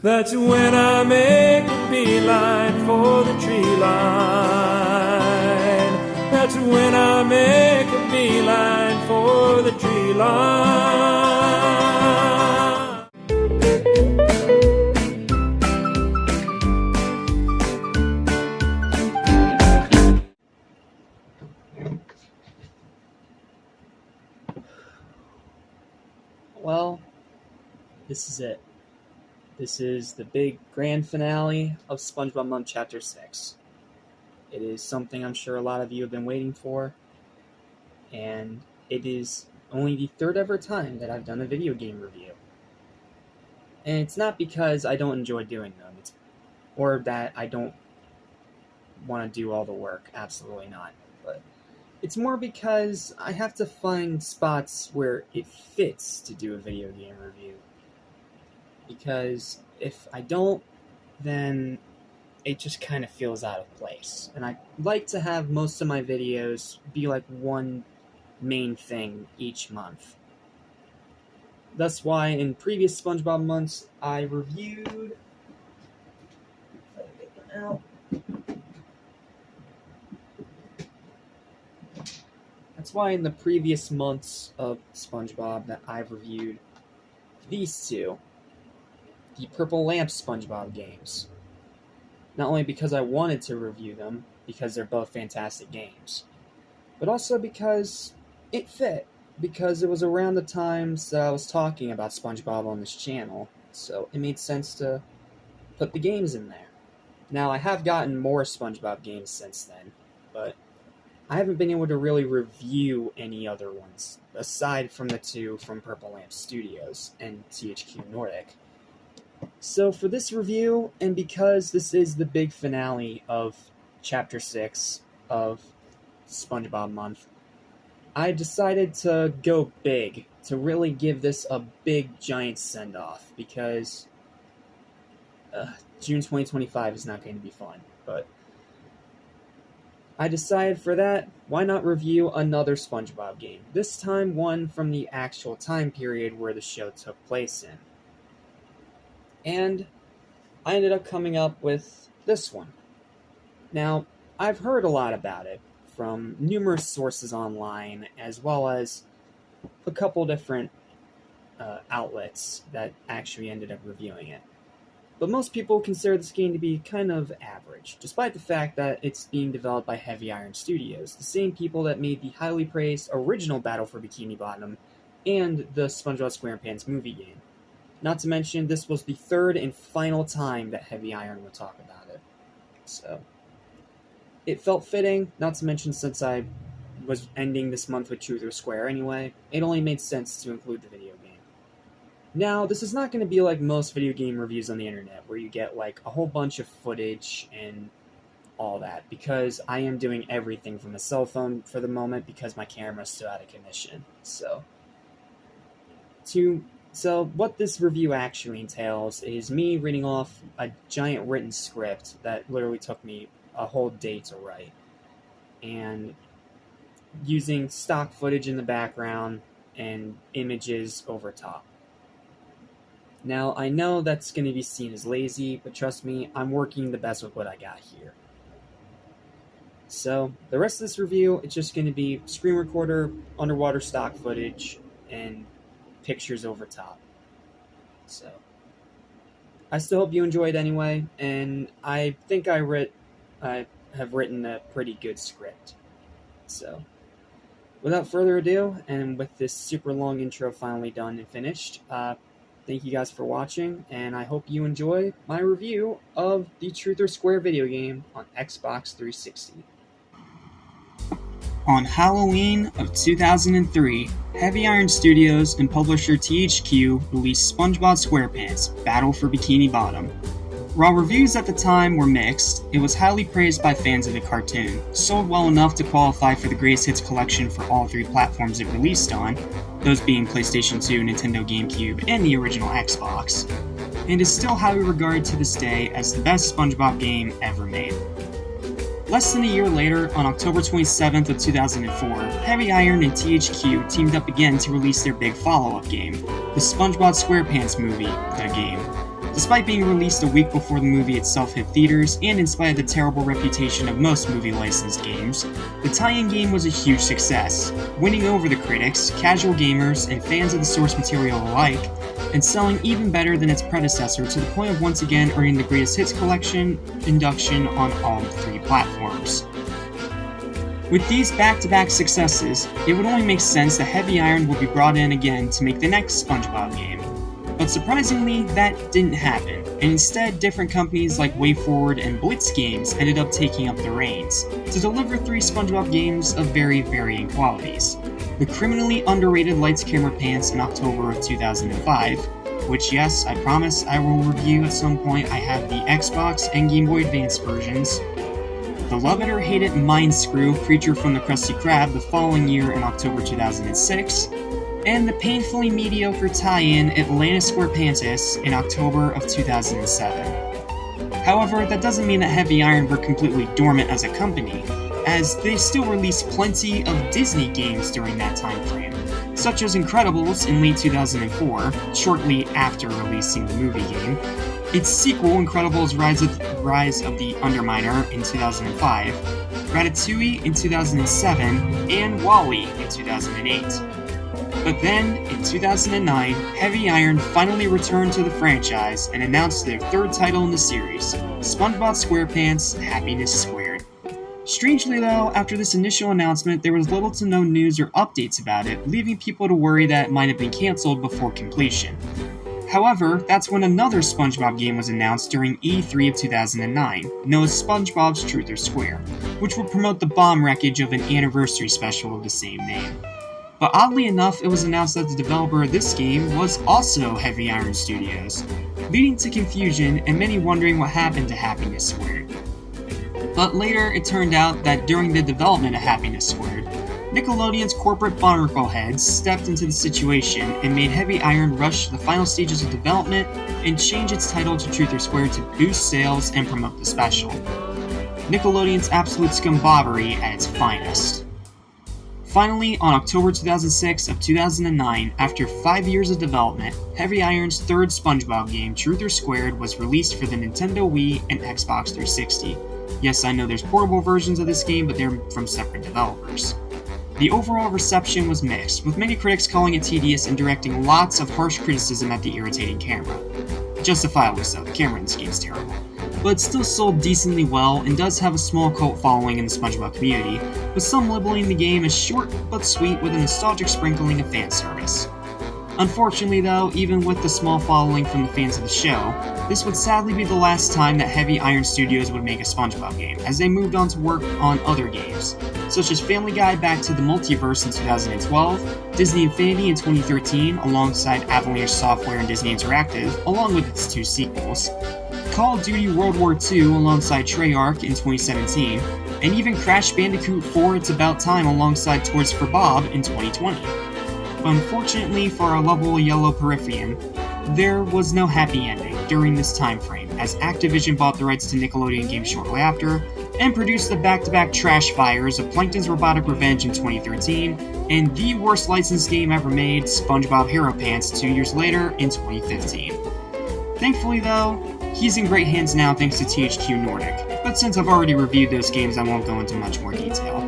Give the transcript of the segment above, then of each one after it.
That's when I make a beeline for the tree line. That's when I make a beeline for the tree line. Well, this is it. This is the big grand finale of SpongeBob Month Chapter 6. It is something I'm sure a lot of you have been waiting for, and it is only the third ever time that I've done a video game review. And it's not because I don't enjoy doing them, or that I don't want to do all the work, absolutely not. But it's more because I have to find spots where it fits to do a video game review. Because if I don't, then it just kind of feels out of place. And I like to have most of my videos be like one main thing each month. That's why in previous SpongeBob months, I reviewed... If I can get them out. That's why in the previous months of SpongeBob that I've reviewed these two. The Purple Lamp SpongeBob games. Not only because I wanted to review them, because they're both fantastic games, but also because it fit. Because it was around the times that I was talking about SpongeBob on this channel, so it made sense to put the games in there. Now, I have gotten more SpongeBob games since then, but I haven't been able to really review any other ones, aside from the two from Purple Lamp Studios and THQ Nordic. So for this review, and because this is the big finale of Chapter 6 of SpongeBob Month, I decided to go big, to really give this a big, giant send-off, because June 2025 is not going to be fun, but I decided for that, why not review another SpongeBob game, this time one from the actual time period where the show took place in. And I ended up coming up with this one. Now, I've heard a lot about it from numerous sources online, as well as a couple different outlets that actually ended up reviewing it. But most people consider this game to be kind of average, despite the fact that it's being developed by Heavy Iron Studios, the same people that made the highly praised original Battle for Bikini Bottom and the SpongeBob SquarePants movie game. Not to mention, this was the third and final time that Heavy Iron would talk about it. So, it felt fitting, not to mention since I was ending this month with Truth or Square anyway, it only made sense to include the video game. Now, this is not going to be like most video game reviews on the internet, where you get like a whole bunch of footage and all that, because I am doing everything from a cell phone for the moment because my camera's still out of commission. So what this review actually entails is me reading off a giant written script that literally took me a whole day to write, and using stock footage in the background and images over top. Now, I know that's going to be seen as lazy, but trust me, I'm working the best with what I got here. So, the rest of this review, it's just going to be screen recorder, underwater stock footage, and pictures over top. So, I still hope you enjoyed anyway, and I think I have written a pretty good script. So, without further ado, and with this super long intro finally done and finished, thank you guys for watching, and I hope you enjoy my review of the Truth or Square video game on Xbox 360. On Halloween of 2003, Heavy Iron Studios and publisher THQ released SpongeBob SquarePants: Battle for Bikini Bottom. While reviews at the time were mixed, it was highly praised by fans of the cartoon, sold well enough to qualify for the Greatest Hits collection for all three platforms it released on, those being PlayStation 2, Nintendo GameCube, and the original Xbox, and is still highly regarded to this day as the best SpongeBob game ever made. Less than a year later, on October 27th of 2004, Heavy Iron and THQ teamed up again to release their big follow-up game, the SpongeBob SquarePants movie, The Game. Despite being released a week before the movie itself hit theaters, and in spite of the terrible reputation of most movie-licensed games, the tie-in game was a huge success, winning over the critics, casual gamers, and fans of the source material alike, and selling even better than its predecessor to the point of once again earning the Greatest Hits Collection induction on all 3 platforms. With these back-to-back successes, it would only make sense that Heavy Iron would be brought in again to make the next SpongeBob game. But surprisingly, that didn't happen, and instead different companies like WayForward and Blitz Games ended up taking up the reins to deliver 3 SpongeBob games of very varying qualities. The criminally underrated Lights Camera Pants in October of 2005, which yes, I promise I will review at some point. I have the Xbox and Game Boy Advance versions. The love it or hate it Mind Screw Creature from the Krusty Krab the following year in October 2006, and the painfully mediocre tie-in Atlantis SquarePantis in October of 2007. However, that doesn't mean that Heavy Iron were completely dormant as a company, as they still released plenty of Disney games during that time frame, such as Incredibles in late 2004, shortly after releasing the movie game, its sequel Incredibles Rise of the Underminer in 2005, Ratatouille in 2007, and WALL-E in 2008. But then, in 2009, Heavy Iron finally returned to the franchise and announced their 3rd title in the series, SpongeBob SquarePants Happiness Squared. Strangely though, after this initial announcement, there was little to no news or updates about it, leaving people to worry that it might have been cancelled before completion. However, that's when another SpongeBob game was announced during E3 of 2009, known as SpongeBob's Truth or Square, which would promote the bomb wreckage of an anniversary special of the same name. But oddly enough, it was announced that the developer of this game was also Heavy Iron Studios, leading to confusion and many wondering what happened to Happiness Squared. But later, it turned out that during the development of Happiness Squared, Nickelodeon's corporate barnacle heads stepped into the situation and made Heavy Iron rush the final stages of development and change its title to Truth or Square to boost sales and promote the special. Nickelodeon's absolute scumbobbery at its finest. Finally, on October 2006 of 2009, after 5 years of development, Heavy Iron's 3rd SpongeBob game, Truth or Squared, was released for the Nintendo Wii and Xbox 360. Yes, I know there's portable versions of this game, but they're from separate developers. The overall reception was mixed, with many critics calling it tedious and directing lots of harsh criticism at the irritating camera. Justifiably so, the camera in this game is terrible. But it still sold decently well and does have a small cult following in the SpongeBob community, with some labeling the game as short but sweet with a nostalgic sprinkling of fan service. Unfortunately though, even with the small following from the fans of the show, this would sadly be the last time that Heavy Iron Studios would make a SpongeBob game, as they moved on to work on other games, such as Family Guy Back to the Multiverse in 2012, Disney Infinity in 2013 alongside Avalanche Software and Disney Interactive, along with its 2 sequels, Call of Duty World War II alongside Treyarch in 2017, and even Crash Bandicoot 4 It's About Time alongside Toys for Bob in 2020. But unfortunately for our lovable yellow Periferan, there was no happy ending during this time frame, as Activision bought the rights to Nickelodeon games shortly after, and produced the back-to-back trash fires of Plankton's Robotic Revenge in 2013, and the worst licensed game ever made, SpongeBob Hero Pants, 2 years later in 2015. Thankfully though, he's in great hands now thanks to THQ Nordic, but since I've already reviewed those games I won't go into much more detail.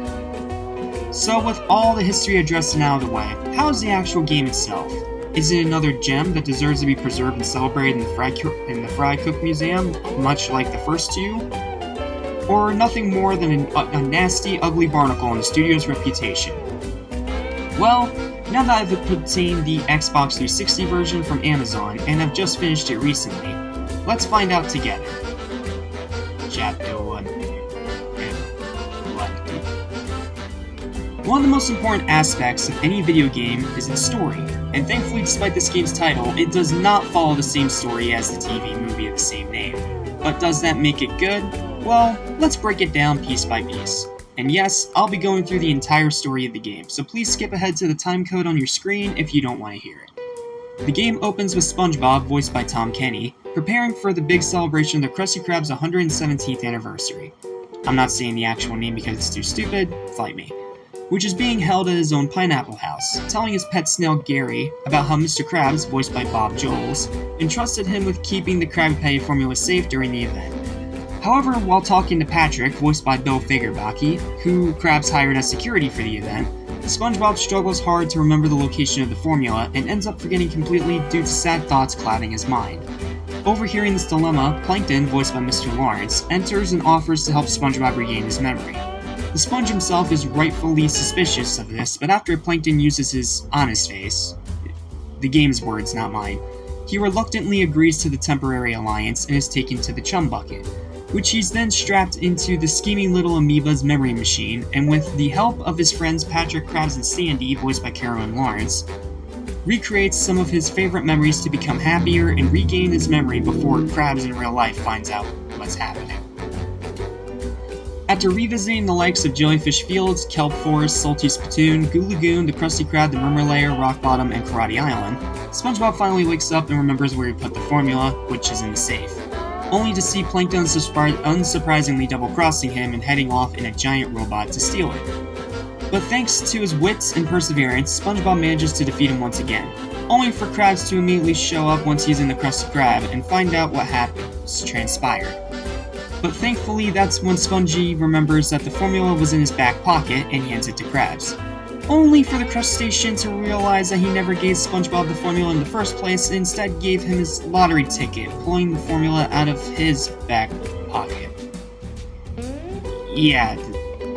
So with all the history addressed and out of the way, how is the actual game itself? Is it another gem that deserves to be preserved and celebrated in the Fry Cook Museum, much like the first 2? Or nothing more than a nasty, ugly barnacle in the studio's reputation? Well, now that I've obtained the Xbox 360 version from Amazon and have just finished it recently, let's find out together. Chapter 1. One of the most important aspects of any video game is its story, and thankfully despite this game's title, it does not follow the same story as the TV movie of the same name. But does that make it good? Well, let's break it down piece by piece. And yes, I'll be going through the entire story of the game, so please skip ahead to the time code on your screen if you don't want to hear it. The game opens with SpongeBob, voiced by Tom Kenny, preparing for the big celebration of the Krusty Krab's 117th anniversary. I'm not saying the actual name because it's too stupid, fight me, which is being held at his own pineapple house, telling his pet snail Gary about how Mr. Krabs, voiced by Bob Jones, entrusted him with keeping the Krabby Patty formula safe during the event. However, while talking to Patrick, voiced by Bill Fagerbacke, who Krabs hired as security for the event, SpongeBob struggles hard to remember the location of the formula and ends up forgetting completely due to sad thoughts clouding his mind. Overhearing this dilemma, Plankton, voiced by Mr. Lawrence, enters and offers to help SpongeBob regain his memory. The sponge himself is rightfully suspicious of this, but after Plankton uses his honest face, the game's words, not mine, he reluctantly agrees to the temporary alliance and is taken to the chum bucket, which he's then strapped into the scheming little amoeba's memory machine, and with the help of his friends Patrick, Krabs, and Sandy, voiced by Carolyn Lawrence, recreates some of his favorite memories to become happier and regain his memory before Krabs in real life finds out what's happening. After revisiting the likes of Jellyfish Fields, Kelp Forest, Salty Spittoon, Goo Lagoon, the Krusty Krab, the Murmur Lair, Rock Bottom, and Karate Island, SpongeBob finally wakes up and remembers where he put the formula, which is in the safe, only to see Plankton unsurprisingly double-crossing him and heading off in a giant robot to steal it. But thanks to his wits and perseverance, SpongeBob manages to defeat him once again, only for Krabs to immediately show up once he's in the Krusty Krab and find out what transpired. But thankfully, that's when Spongy remembers that the formula was in his back pocket and hands it to Krabs, only for the crustacean to realize that he never gave SpongeBob the formula in the first place and instead gave him his lottery ticket, pulling the formula out of his back pocket. Yeah,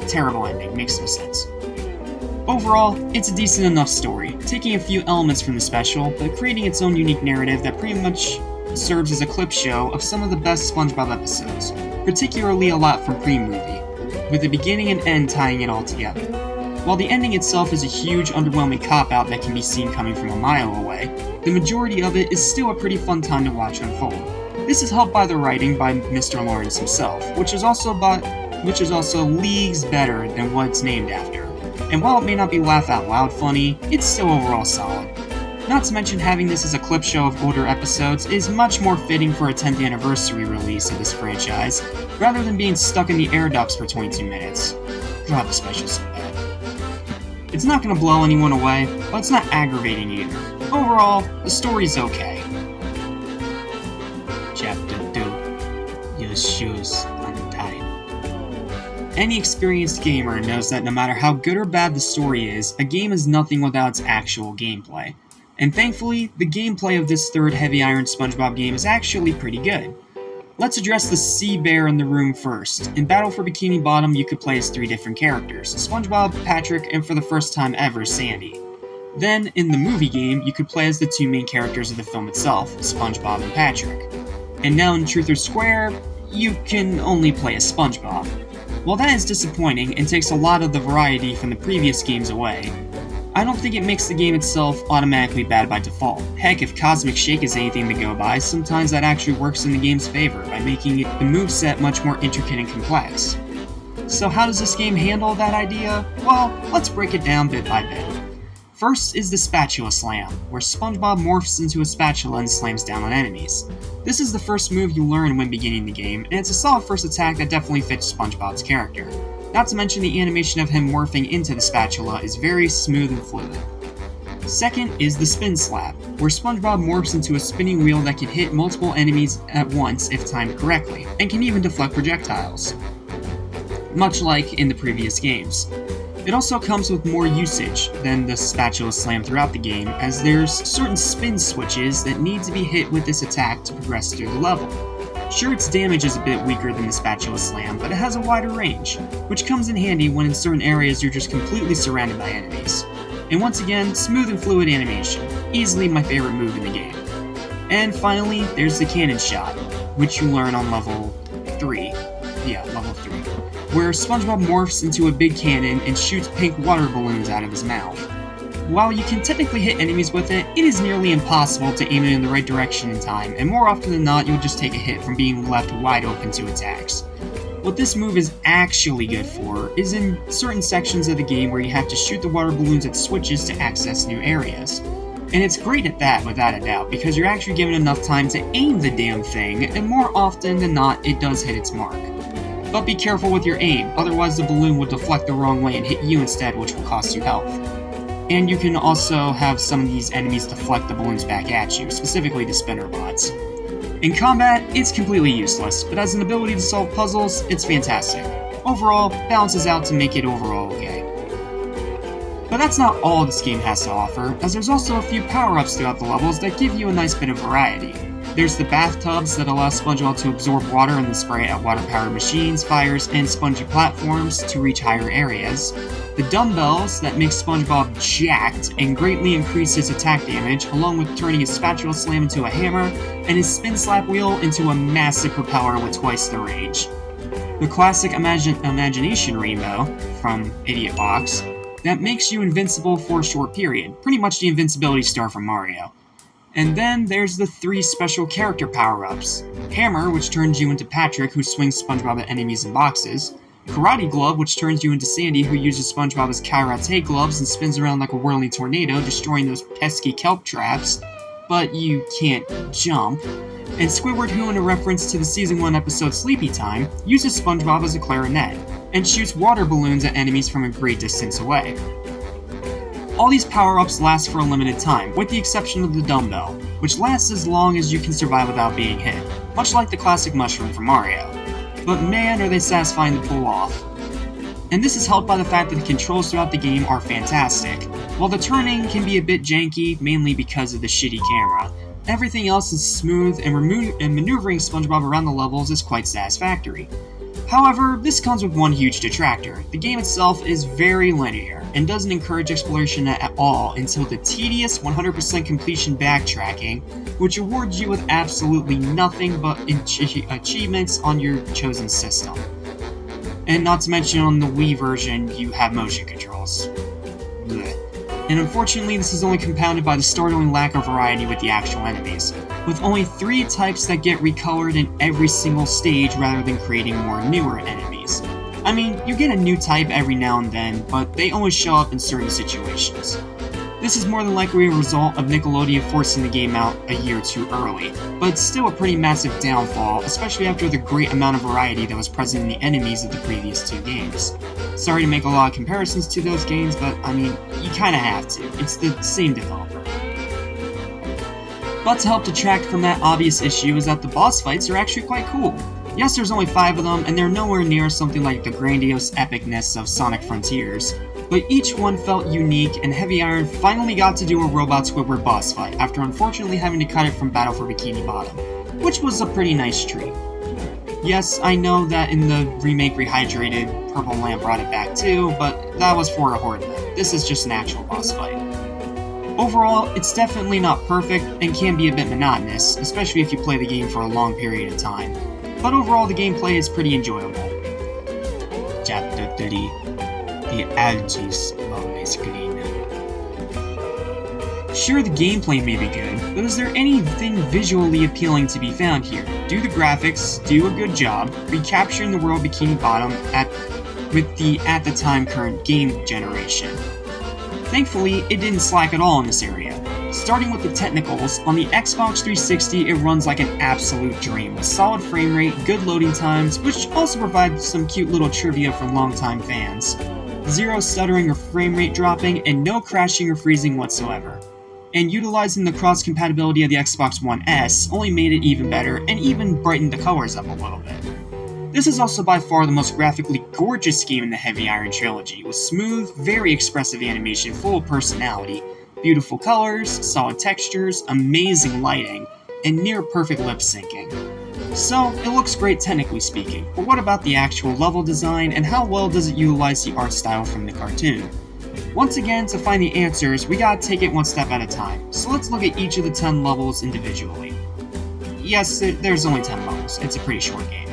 terrible ending, makes no sense. Overall, it's a decent enough story, taking a few elements from the special, but creating its own unique narrative that pretty much serves as a clip show of some of the best SpongeBob episodes, particularly a lot from pre-movie, with the beginning and end tying it all together. While the ending itself is a huge, underwhelming cop-out that can be seen coming from a mile away, the majority of it is still a pretty fun time to watch unfold. This is helped by the writing by Mr. Lawrence himself, which is also leagues better than what it's named after. And while it may not be laugh-out-loud funny, it's still overall solid. Not to mention having this as a clip show of older episodes is much more fitting for a 10th anniversary release of this franchise, rather than being stuck in the air ducts for 22 minutes. God, the special's so bad. It's not going to blow anyone away, but it's not aggravating either. Overall, the story's okay. Chapter 2. Your shoes untied. Any experienced gamer knows that no matter how good or bad the story is, a game is nothing without its actual gameplay. And thankfully, the gameplay of this third Heavy Iron SpongeBob game is actually pretty good. Let's address the sea bear in the room first. In Battle for Bikini Bottom, you could play as 3 different characters, SpongeBob, Patrick, and for the first time ever, Sandy. Then, in the movie game, you could play as the 2 main characters of the film itself, SpongeBob and Patrick. And now in Truth or Square, you can only play as SpongeBob. While that is disappointing and takes a lot of the variety from the previous games away, I don't think it makes the game itself automatically bad by default. Heck, if Cosmic Shake is anything to go by, sometimes that actually works in the game's favor by making the moveset much more intricate and complex. So how does this game handle that idea? Well, let's break it down bit by bit. First is the Spatula Slam, where SpongeBob morphs into a spatula and slams down on enemies. This is the first move you learn when beginning the game, and it's a solid first attack that definitely fits SpongeBob's character. Not to mention the animation of him morphing into the spatula is very smooth and fluid. Second is the Spin Slap, where SpongeBob morphs into a spinning wheel that can hit multiple enemies at once if timed correctly, and can even deflect projectiles, much like in the previous games. It also comes with more usage than the Spatula Slam throughout the game, as there's certain spin switches that need to be hit with this attack to progress through the level. Sure, its damage is a bit weaker than the Spatula Slam, but it has a wider range, which comes in handy when in certain areas you're just completely surrounded by enemies. And once again, smooth and fluid animation, easily my favorite move in the game. And finally, there's the Cannon Shot, which you learn on level 3. Yeah, level 3. Where SpongeBob morphs into a big cannon and shoots pink water balloons out of his mouth. While you can technically hit enemies with it, it is nearly impossible to aim it in the right direction in time, and more often than not, you'll just take a hit from being left wide open to attacks. What this move is actually good for is in certain sections of the game where you have to shoot the water balloons at switches to access new areas. And it's great at that, without a doubt, because you're actually given enough time to aim the damn thing, and more often than not, it does hit its mark. But be careful with your aim, otherwise the balloon will deflect the wrong way and hit you instead, which will cost you health. And you can also have some of these enemies deflect the balloons back at you, specifically the spinner bots. In combat, it's completely useless, but as an ability to solve puzzles, it's fantastic. Overall, balances out to make it overall okay. But that's not all this game has to offer, as there's also a few power-ups throughout the levels that give you a nice bit of variety. There's the bathtubs that allow SpongeBob to absorb water and then spray it at water-powered machines, fires, and spongy platforms to reach higher areas. The dumbbells that make SpongeBob jacked and greatly increase his attack damage, along with turning his spatula slam into a hammer, and his spin slap wheel into a massive propeller with twice the range. The classic imagination rainbow from Idiot Box that makes you invincible for a short period, pretty much the invincibility star from Mario. And then there's the 3 special character power-ups. Hammer, which turns you into Patrick, who swings SpongeBob at enemies in boxes. Karate Glove, which turns you into Sandy, who uses SpongeBob as karate gloves and spins around like a whirling tornado, destroying those pesky kelp traps, but you can't jump. And Squidward, who, in a reference to the Season 1 episode Sleepy Time, uses SpongeBob as a clarinet, and shoots water balloons at enemies from a great distance away. All these power-ups last for a limited time, with the exception of the dumbbell, which lasts as long as you can survive without being hit, much like the classic mushroom from Mario. But man, are they satisfying to pull off. And this is helped by the fact that the controls throughout the game are fantastic. While the turning can be a bit janky, mainly because of the shitty camera, everything else is smooth, and maneuvering SpongeBob around the levels is quite satisfactory. However, this comes with one huge detractor. The game itself is very linear, and doesn't encourage exploration at all until the tedious 100% completion backtracking, which awards you with absolutely nothing but achievements on your chosen system. And not to mention on the Wii version, you have motion controls. Blech. And unfortunately, this is only compounded by the startling lack of variety with the actual enemies, with only 3 types that get recolored in every single stage rather than creating more newer enemies. I mean, you get a new type every now and then, but they only show up in certain situations. This is more than likely a result of Nickelodeon forcing the game out a year too early, but it's still a pretty massive downfall, especially after the great amount of variety that was present in the enemies of the previous 2 games. Sorry to make a lot of comparisons to those games, but I mean, you kinda have to. It's the same developer. But to help detract from that obvious issue is that the boss fights are actually quite cool. Yes, there's only 5 of them, and they're nowhere near something like the grandiose epicness of Sonic Frontiers, but each one felt unique, and Heavy Iron finally got to do a Robot Squidward boss fight, after unfortunately having to cut it from Battle for Bikini Bottom, which was a pretty nice treat. Yes, I know that in the remake Rehydrated, Purple Lamp brought it back too, but that was for a Horde mode. This is just an actual boss fight. Overall, it's definitely not perfect, and can be a bit monotonous, especially if you play the game for a long period of time. But overall, the gameplay is pretty enjoyable. Chapter 3. The algaes always green. Sure, the gameplay may be good, but is there anything visually appealing to be found here? Do the graphics do a good job recapturing the world Bikini Bottom with the at the time current game generation? Thankfully, it didn't slack at all in this area. Starting with the technicals, on the Xbox 360 it runs like an absolute dream, with solid frame rate, good loading times, which also provides some cute little trivia for longtime fans. 0 stuttering or frame rate dropping, and no crashing or freezing whatsoever. And utilizing the cross-compatibility of the Xbox One S only made it even better, and even brightened the colors up a little bit. This is also by far the most graphically gorgeous game in the Heavy Iron trilogy, with smooth, very expressive animation full of personality, beautiful colors, solid textures, amazing lighting, and near-perfect lip-syncing. So, it looks great technically speaking, but what about the actual level design, and how well does it utilize the art style from the cartoon? Once again, to find the answers, we gotta take it one step at a time, so let's look at each of the 10 levels individually. Yes, there's only 10 levels, it's a pretty short game.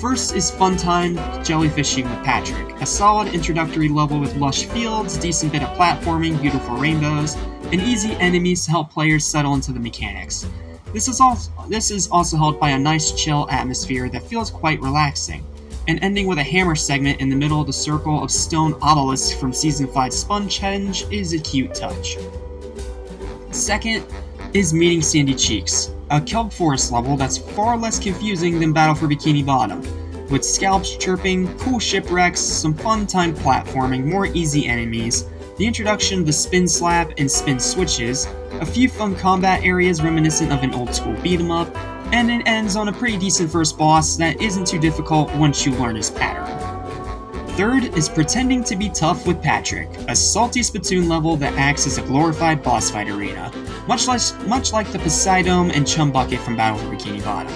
First is Fun Time Jellyfishing with Patrick, a solid introductory level with lush fields, decent bit of platforming, beautiful rainbows, and easy enemies to help players settle into the mechanics. This is also helped by a nice chill atmosphere that feels quite relaxing, and ending with a hammer segment in the middle of the circle of stone obelisks from Season 5 Spongehenge is a cute touch. Second is Meeting Sandy Cheeks, a kelp forest level that's far less confusing than Battle for Bikini Bottom. with scalps chirping, cool shipwrecks, some fun-time platforming, more easy enemies, the introduction of the spin slap and spin switches, a few fun combat areas reminiscent of an old-school beat-em-up, and it ends on a pretty decent first boss that isn't too difficult once you learn his pattern. Third is Pretending to be Tough with Patrick, a salty spittoon level that acts as a glorified boss fight arena, much like the Poseidon and Chum Bucket from Battle for Bikini Bottom.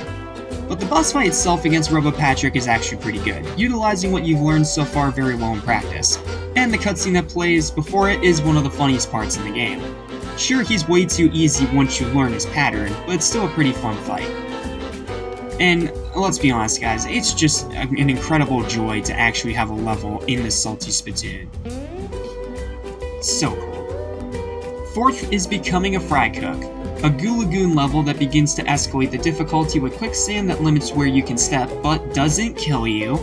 But the boss fight itself against Robo Patrick is actually pretty good, utilizing what you've learned so far very well in practice, and the cutscene that plays before it is one of the funniest parts in the game. Sure, he's way too easy once you learn his pattern, but it's still a pretty fun fight. And let's be honest guys, it's just an incredible joy to actually have a level in the Salty Spittoon. So cool. Fourth is Becoming a Fry Cook, a Goo Lagoon level that begins to escalate the difficulty with quicksand that limits where you can step but doesn't kill you.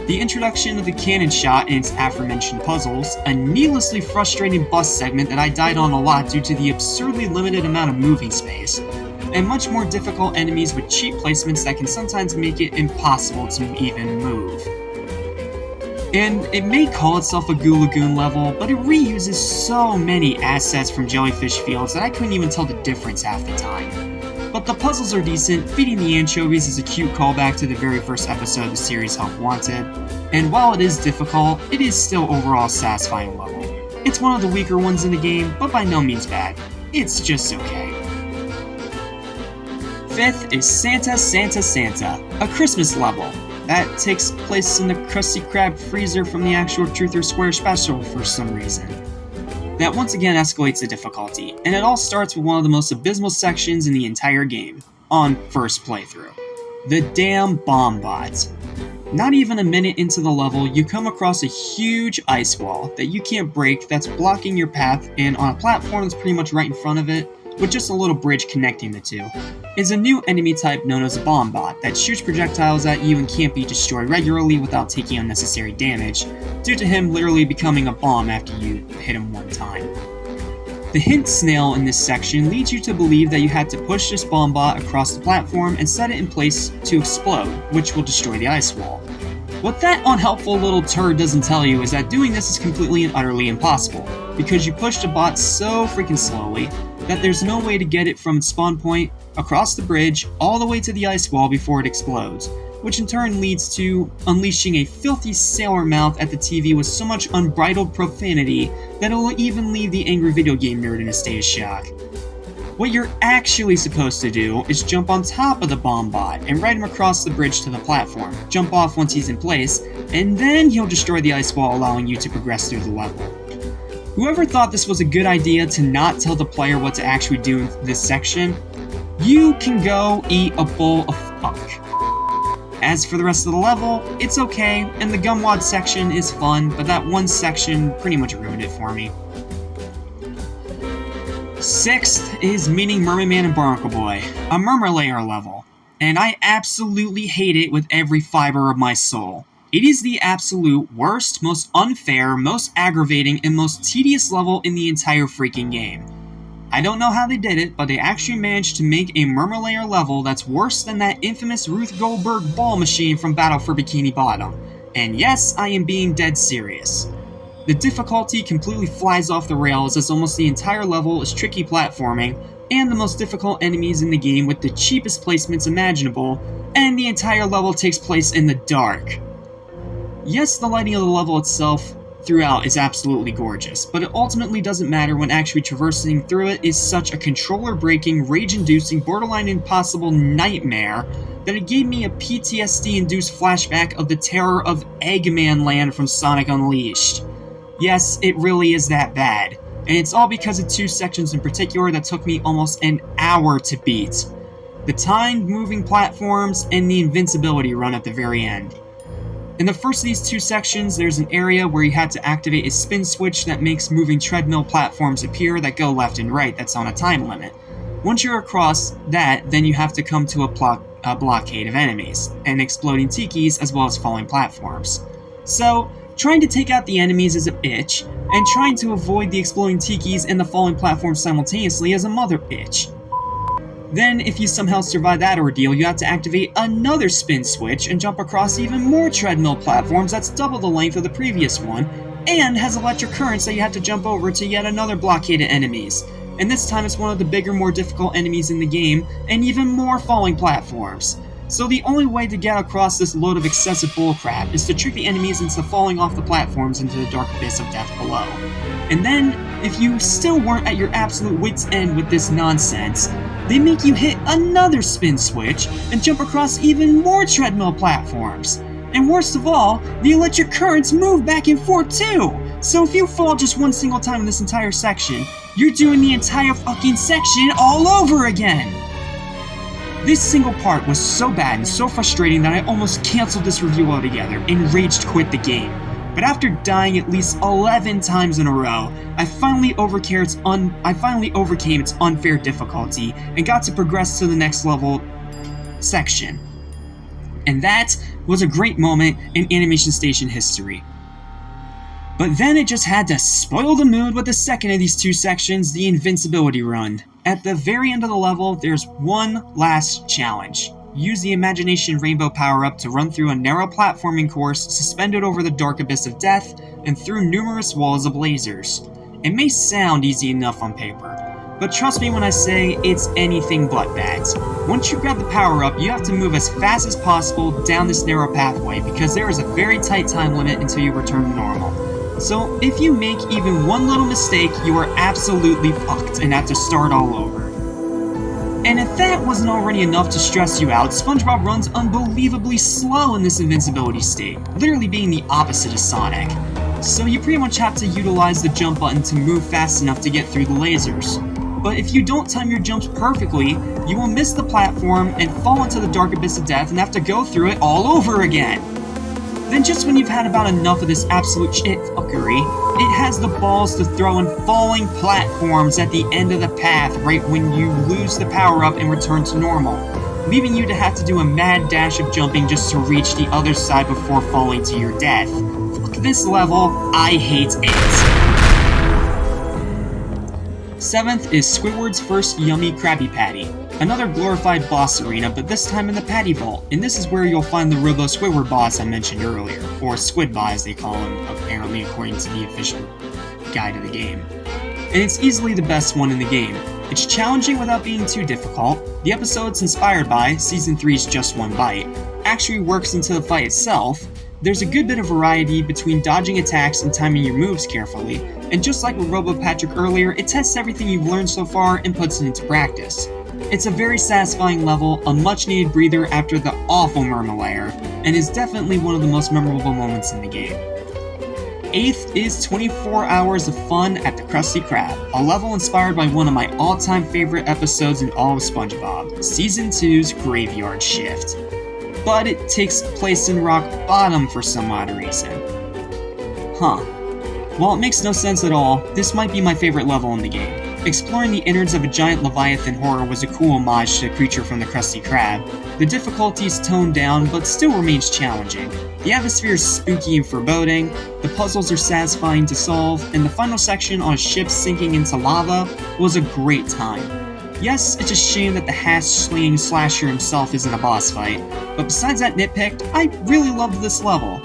The introduction of the cannon shot and its aforementioned puzzles, a needlessly frustrating bus segment that I died on a lot due to the absurdly limited amount of moving space, and much more difficult enemies with cheap placements that can sometimes make it impossible to even move. And it may call itself a Goo Lagoon level, but it reuses so many assets from Jellyfish Fields that I couldn't even tell the difference half the time. But the puzzles are decent, feeding the anchovies is a cute callback to the very first episode of the series Help Wanted, and while it is difficult, it is still overall a satisfying level. It's one of the weaker ones in the game, but by no means bad. It's just okay. Fifth is Santa Santa Santa, a Christmas level that takes place in the Krusty Krab freezer from the actual Truth or Square special for some reason. That once again escalates the difficulty, and it all starts with one of the most abysmal sections in the entire game, on first playthrough. The damn bomb bot. Not even a minute into the level, you come across a huge ice wall that you can't break that's blocking your path, and on a platform that's pretty much right in front of it, with just a little bridge connecting the two, is a new enemy type known as a bomb bot that shoots projectiles at you and can't be destroyed regularly without taking unnecessary damage, due to him literally becoming a bomb after you hit him one time. The hint snail in this section leads you to believe that you had to push this bomb bot across the platform and set it in place to explode, which will destroy the ice wall. What that unhelpful little turd doesn't tell you is that doing this is completely and utterly impossible, because you push the bot so freaking slowly that there's no way to get it from its spawn point, across the bridge, all the way to the ice wall before it explodes, which in turn leads to unleashing a filthy sailor mouth at the TV with so much unbridled profanity that it will even leave the angry video game nerd in a state of shock. What you're actually supposed to do is jump on top of the bomb bot and ride him across the bridge to the platform, jump off once he's in place, and then he'll destroy the ice wall, allowing you to progress through the level. Whoever thought this was a good idea to not tell the player what to actually do in this section, you can go eat a bowl of fuck. As for the rest of the level, it's okay, and the Gumwad section is fun, but that one section pretty much ruined it for me. Sixth is Meeting Mermaid Man and Barnacle Boy, a Murmur Layer level, and I absolutely hate it with every fiber of my soul. It is the absolute worst, most unfair, most aggravating, and most tedious level in the entire freaking game. I don't know how they did it, but they actually managed to make a Murmur Layer level that's worse than that infamous Ruth Goldberg ball machine from Battle for Bikini Bottom. And yes, I am being dead serious. The difficulty completely flies off the rails as almost the entire level is tricky platforming, and the most difficult enemies in the game with the cheapest placements imaginable, and the entire level takes place in the dark. Yes, the lighting of the level itself throughout is absolutely gorgeous, but it ultimately doesn't matter when actually traversing through it is such a controller-breaking, rage-inducing, borderline impossible nightmare that it gave me a PTSD-induced flashback of the terror of Eggman Land from Sonic Unleashed. Yes, it really is that bad, and it's all because of two sections in particular that took me almost an hour to beat. The timed moving platforms and the invincibility run at the very end. In the first of these two sections, there's an area where you had to activate a spin switch that makes moving treadmill platforms appear that go left and right that's on a time limit. Once you're across that, then you have to come to a blockade of enemies, and exploding tikis as well as falling platforms. So, trying to take out the enemies is a bitch, and trying to avoid the exploding tikis and the falling platforms simultaneously is a mother bitch. Then, if you somehow survive that ordeal, you have to activate another spin switch and jump across even more treadmill platforms that's double the length of the previous one, and has electric currents that you have to jump over to yet another blockade of enemies. And this time it's one of the bigger, more difficult enemies in the game, and even more falling platforms. So the only way to get across this load of excessive bullcrap is to trick the enemies into falling off the platforms into the dark abyss of death below. And then, if you still weren't at your absolute wit's end with this nonsense, they make you hit another spin switch and jump across even more treadmill platforms. And worst of all, the electric currents move back and forth too! So if you fall just one single time in this entire section, you're doing the entire fucking section all over again! This single part was so bad and so frustrating that I almost canceled this review altogether and rage quit the game. But after dying at least 11 times in a row, I finally overcame its unfair difficulty and got to progress to the next level section. And that was a great moment in Animation Station history. But then it just had to spoil the mood with the second of these two sections, the Invincibility Run. At the very end of the level, there's one last challenge. Use the Imagination Rainbow power-up to run through a narrow platforming course suspended over the dark abyss of death and through numerous walls of lasers. It may sound easy enough on paper, but trust me when I say it's anything but that. Once you grab the power-up, you have to move as fast as possible down this narrow pathway because there is a very tight time limit until you return to normal. So if you make even one little mistake, you are absolutely fucked and have to start all over. And if that wasn't already enough to stress you out, SpongeBob runs unbelievably slow in this invincibility state, literally being the opposite of Sonic. So you pretty much have to utilize the jump button to move fast enough to get through the lasers. But if you don't time your jumps perfectly, you will miss the platform and fall into the dark abyss of death and have to go through it all over again. Then just when you've had about enough of this absolute shit fuckery, it has the balls to throw in falling platforms at the end of the path right when you lose the power-up and return to normal, leaving you to have to do a mad dash of jumping just to reach the other side before falling to your death. Fuck this level, I hate it. 7th is Squidward's first Yummy Krabby Patty. Another glorified boss arena, but this time in the Patty Vault, and this is where you'll find the Robo Squidward boss I mentioned earlier, or Squidba as they call him, apparently according to the official guide of the game. And it's easily the best one in the game. It's challenging without being too difficult. The episode it's inspired by, Season 3's Just One Bite, actually works into the fight itself. There's a good bit of variety between dodging attacks and timing your moves carefully, and just like with Robo Patrick earlier, it tests everything you've learned so far and puts it into practice. It's a very satisfying level, a much-needed breather after the awful Murmur Lair, and is definitely one of the most memorable moments in the game. 8th is 24 Hours of Fun at the Krusty Krab, a level inspired by one of my all-time favorite episodes in all of SpongeBob, Season 2's Graveyard Shift. But it takes place in Rock Bottom for some odd reason. While it makes no sense at all, this might be my favorite level in the game. Exploring the innards of a giant Leviathan horror was a cool homage to the creature from the Krusty Krab. The difficulty is toned down, but still remains challenging. The atmosphere is spooky and foreboding, the puzzles are satisfying to solve, and the final section on a ship sinking into lava was a great time. Yes, it's a shame that the hash-slinging slasher himself isn't a boss fight, but besides that nitpick, I really loved this level.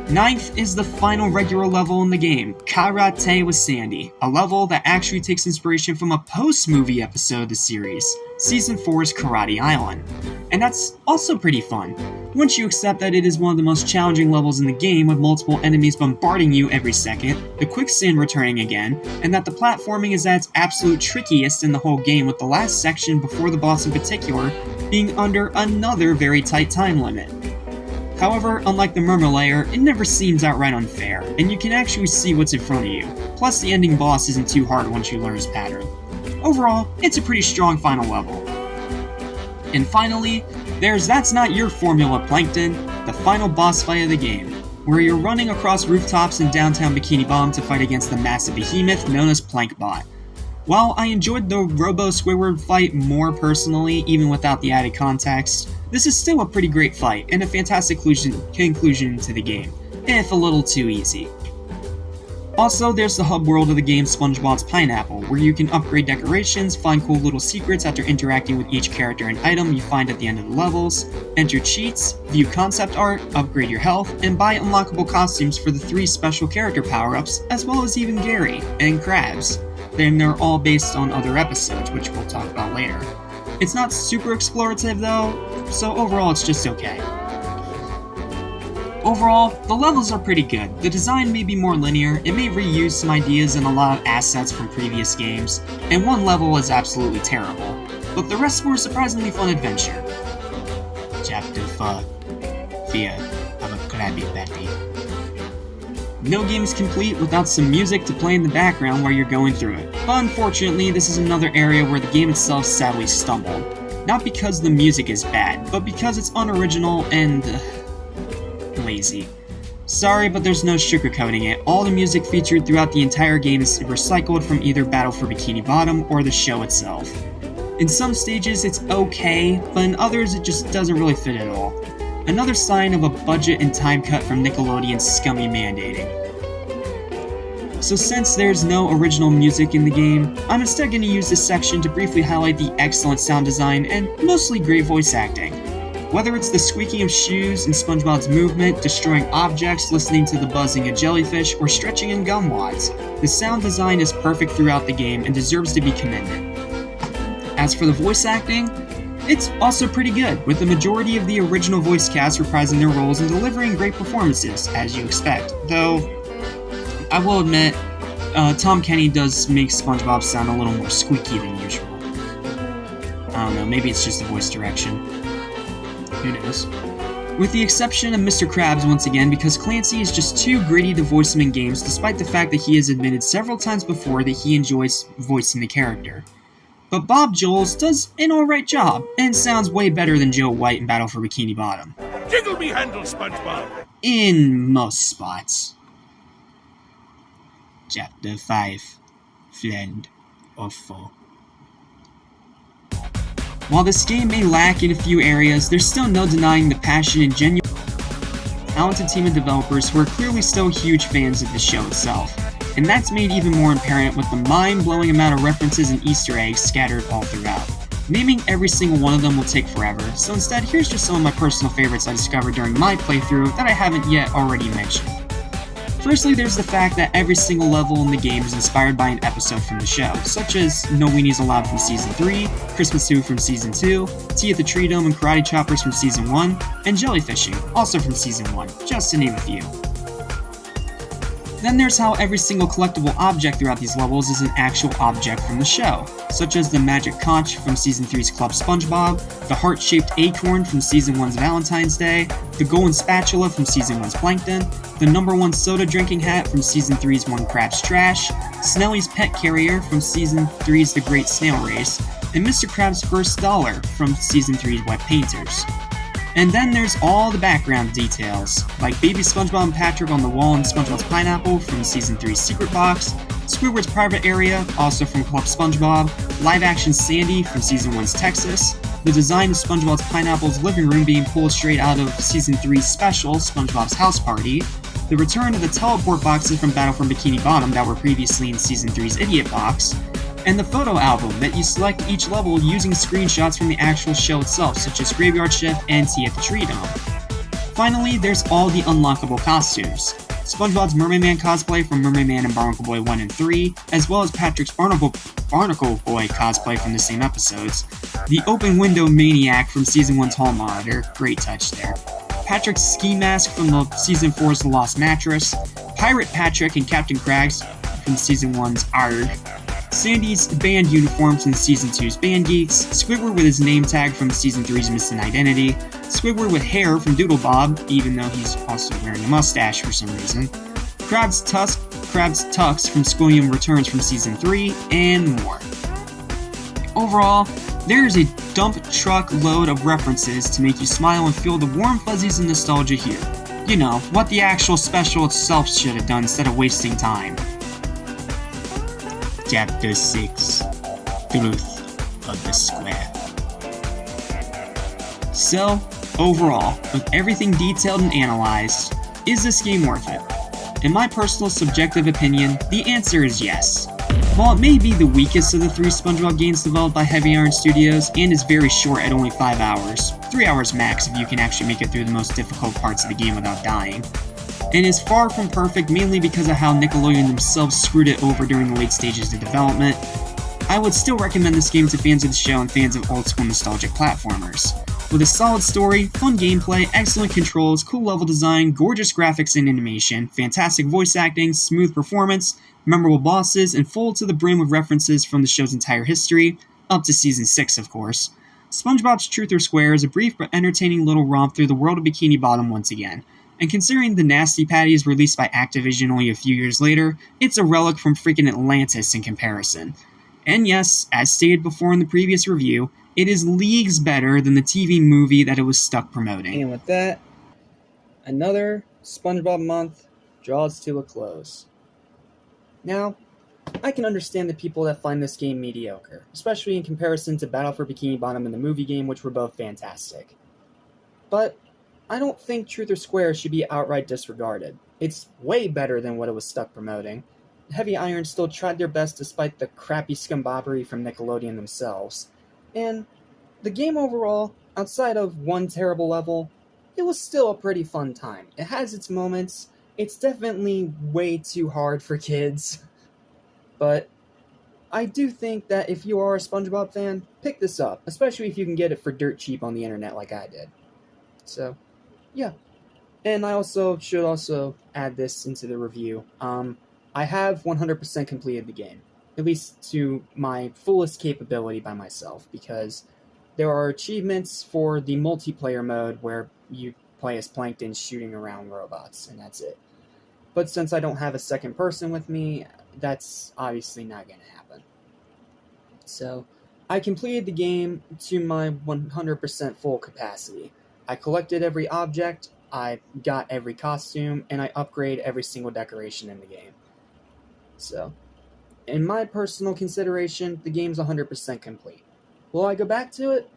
9th is the final regular level in the game, Karate with Sandy, a level that actually takes inspiration from a post-movie episode of the series, Season 4's Karate Island. And that's also pretty fun, once you accept that it is one of the most challenging levels in the game with multiple enemies bombarding you every second, the quicksand returning again, and that the platforming is at its absolute trickiest in the whole game with the last section before the boss in particular being under another very tight time limit. However, unlike the Murmur Lair, it never seems outright unfair, and you can actually see what's in front of you, plus the ending boss isn't too hard once you learn his pattern. Overall, it's a pretty strong final level. And finally, there's That's Not Your Formula Plankton, the final boss fight of the game, where you're running across rooftops in downtown Bikini Bottom to fight against the massive behemoth known as Plankbot. While I enjoyed the Robo Squidward fight more personally, even without the added context, this is still a pretty great fight and a fantastic conclusion to the game, if a little too easy. Also, there's the hub world of the game SpongeBob's Pineapple, where you can upgrade decorations, find cool little secrets after interacting with each character and item you find at the end of the levels, enter cheats, view concept art, upgrade your health, and buy unlockable costumes for the 3 special character power-ups, as well as even Gary and Krabs. Then they're all based on other episodes, which we'll talk about later. It's not super explorative though, so overall it's just okay. Overall, the levels are pretty good. The design may be more linear, it may reuse some ideas and a lot of assets from previous games, and one level is absolutely terrible, but the rest were a surprisingly fun adventure. Chapter 4: Fear of a Krabby Patty. No game is complete without some music to play in the background while you're going through it, but unfortunately this is another area where the game itself sadly stumbled. Not because the music is bad, but because it's unoriginal and lazy. Sorry, but there's no sugarcoating it. All the music featured throughout the entire game is recycled from either Battle for Bikini Bottom or the show itself. In some stages it's okay, but in others it just doesn't really fit at all. Another sign of a budget and time cut from Nickelodeon's scummy mandating. So since there's no original music in the game, I'm instead going to use this section to briefly highlight the excellent sound design and mostly great voice acting. Whether it's the squeaking of shoes in SpongeBob's movement, destroying objects, listening to the buzzing of jellyfish, or stretching in gum wads, the sound design is perfect throughout the game and deserves to be commended. As for the voice acting, it's also pretty good, with the majority of the original voice cast reprising their roles and delivering great performances, as you expect. Though, I will admit, Tom Kenny does make SpongeBob sound a little more squeaky than usual. I don't know, maybe it's just the voice direction. Who knows? With the exception of Mr. Krabs once again, because Clancy is just too gritty to voice him in games despite the fact that he has admitted several times before that he enjoys voicing the character. But Bob Jones does an alright job, and sounds way better than Joe White in Battle for Bikini Bottom. Jiggle me handle, SpongeBob! In most spots. Chapter 5: Friend or Foe. While this game may lack in a few areas, there's still no denying the passion and genuine talented team of developers who are clearly still huge fans of the show itself. And that's made even more apparent with the mind-blowing amount of references and Easter eggs scattered all throughout. Naming every single one of them will take forever, so instead here's just some of my personal favorites I discovered during my playthrough that I haven't yet already mentioned. Firstly, there's the fact that every single level in the game is inspired by an episode from the show, such as No Weenies Allowed from Season 3, Christmas 2 from Season 2, Tea at the Tree Dome and Karate Choppers from Season 1, and Jellyfishing, also from Season 1, just to name a few. Then there's how every single collectible object throughout these levels is an actual object from the show, such as the Magic Conch from Season 3's Club SpongeBob, the heart-shaped acorn from Season 1's Valentine's Day, the golden spatula from Season 1's Plankton, the #1 soda drinking hat from Season 3's One Crab's Trash, Snelly's pet carrier from Season 3's The Great Snail Race, and Mr. Krabs' first dollar from Season 3's Wet Painters. And then there's all the background details, like baby SpongeBob and Patrick on the wall in SpongeBob's Pineapple from Season 3's Secret Box, Squidward's private area, also from Club SpongeBob, live-action Sandy from Season 1's Texas, the design of SpongeBob's Pineapple's living room being pulled straight out of Season 3's special, SpongeBob's House Party, the return of the teleport boxes from Battle for Bikini Bottom that were previously in Season 3's Idiot Box, and the photo album that you select each level using screenshots from the actual show itself, such as Graveyard Shift and Tea at the Tree Dome. Finally, there's all the unlockable costumes. SpongeBob's Mermaid Man cosplay from Mermaid Man and Barnacle Boy 1 and 3, as well as Patrick's Barnacle Boy cosplay from the same episodes, the Open Window Maniac from Season 1's Hall Monitor, great touch there, Patrick's ski mask from the Season 4's The Lost Mattress, Pirate Patrick and Captain Craggs from Season 1's Arg, Sandy's band uniforms from Season 2's Band Geeks, Squidward with his name tag from Season 3's Missing Identity, Squidward with hair from Doodle Bob, even though he's also wearing a mustache for some reason, Krabs Tux from Squilliam Returns from Season 3, and more. Overall, there is a dump truck load of references to make you smile and feel the warm fuzzies and nostalgia here. You know, what the actual special itself should have done instead of wasting time. Chapter 6: Truth of the Square. So, overall, with everything detailed and analyzed, is this game worth it? In my personal subjective opinion, the answer is yes. While it may be the weakest of the 3 SpongeBob games developed by Heavy Iron Studios and is very short at only 5 hours, 3 hours max if you can actually make it through the most difficult parts of the game without dying, and is far from perfect mainly because of how Nickelodeon themselves screwed it over during the late stages of development, I would still recommend this game to fans of the show and fans of old school nostalgic platformers. With a solid story, fun gameplay, excellent controls, cool level design, gorgeous graphics and animation, fantastic voice acting, smooth performance, memorable bosses, and full to the brim of references from the show's entire history, up to Season 6 of course, SpongeBob's Truth or Square is a brief but entertaining little romp through the world of Bikini Bottom once again. And considering the Nasty Patties released by Activision only a few years later, it's a relic from freaking Atlantis in comparison. And yes, as stated before in the previous review, it is leagues better than the TV movie that it was stuck promoting. And with that, another SpongeBob month draws to a close. Now, I can understand the people that find this game mediocre, especially in comparison to Battle for Bikini Bottom and the movie game, which were both fantastic. But I don't think Truth or Square should be outright disregarded. It's way better than what it was stuck promoting. Heavy Iron still tried their best despite the crappy scumbobbery from Nickelodeon themselves. And the game overall, outside of one terrible level, it was still a pretty fun time. It has its moments. It's definitely way too hard for kids. But I do think that if you are a SpongeBob fan, pick this up, especially if you can get it for dirt cheap on the internet like I did. So, yeah. And I should also add this into the review. I have 100% completed the game, at least to my fullest capability by myself, because there are achievements for the multiplayer mode where you play as Plankton shooting around robots, and that's it. But since I don't have a second person with me, that's obviously not going to happen. So, I completed the game to my 100% full capacity. I collected every object, I got every costume, and I upgraded every single decoration in the game. So, in my personal consideration, the game's 100% complete. Will I go back to it?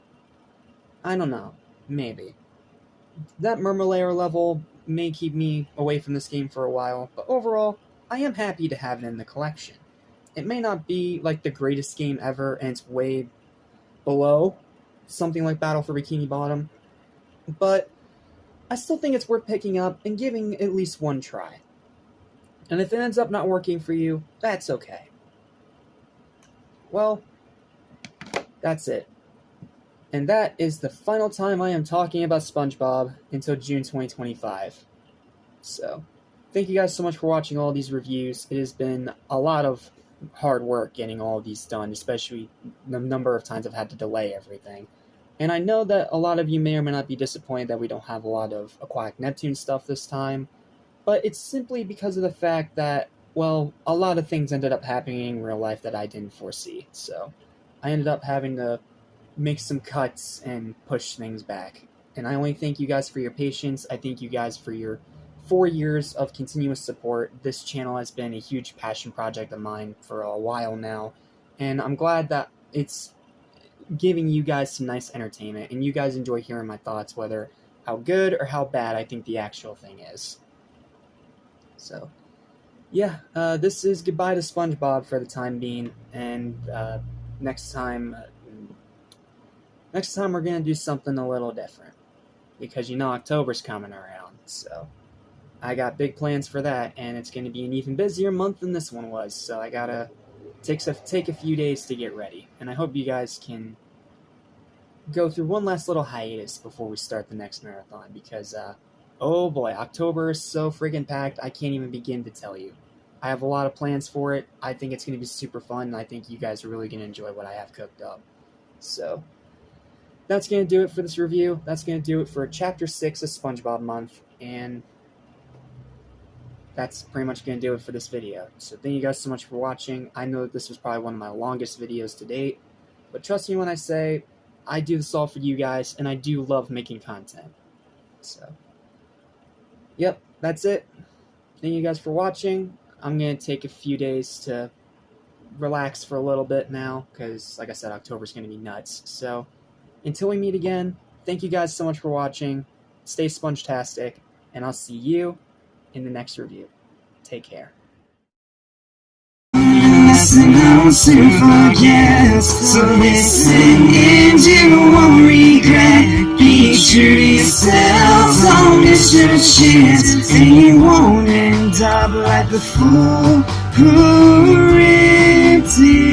I don't know. Maybe. That Murmur level may keep me away from this game for a while, but overall, I am happy to have it in the collection. It may not be like the greatest game ever, and it's way below something like Battle for Bikini Bottom, but I still think it's worth picking up and giving at least one try. And if it ends up not working for you, that's okay. Well, that's it. And that is the final time I am talking about SpongeBob until June 2025. So, thank you guys so much for watching all these reviews. It has been a lot of hard work getting all of these done, especially the number of times I've had to delay everything. And I know that a lot of you may or may not be disappointed that we don't have a lot of Aquatic Neptune stuff this time, but it's simply because of the fact that, well, a lot of things ended up happening in real life that I didn't foresee. So, I ended up having to make some cuts and push things back. And I only thank you guys for your patience. I thank you guys for your 4 years of continuous support. This channel has been a huge passion project of mine for a while now, and I'm glad that it's giving you guys some nice entertainment, and you guys enjoy hearing my thoughts, whether how good or how bad I think the actual thing is. So, yeah, this is goodbye to SpongeBob for the time being, and next time we're going to do something a little different, because you know October's coming around, so I got big plans for that, and it's going to be an even busier month than this one was, so I gotta take a few days to get ready, and I hope you guys can go through one last little hiatus before we start the next marathon, because, oh boy, October is so friggin' packed, I can't even begin to tell you. I have a lot of plans for it. I think it's going to be super fun, and I think you guys are really going to enjoy what I have cooked up. So, that's going to do it for this review. That's going to do it for Chapter 6 of SpongeBob Month, and that's pretty much going to do it for this video. So thank you guys so much for watching. I know that this was probably one of my longest videos to date, but trust me when I say I do this all for you guys, and I do love making content. So, yep, that's it. Thank you guys for watching. I'm going to take a few days to relax for a little bit now, because, like I said, October's going to be nuts. So, until we meet again, thank you guys so much for watching. Stay sponge-tastic, and I'll see you in the next review. Take care. Listen how to forget, so listen and you won't regret. Be true to yourself, don't miss your chance, and you won't end up like the fool who ripped it.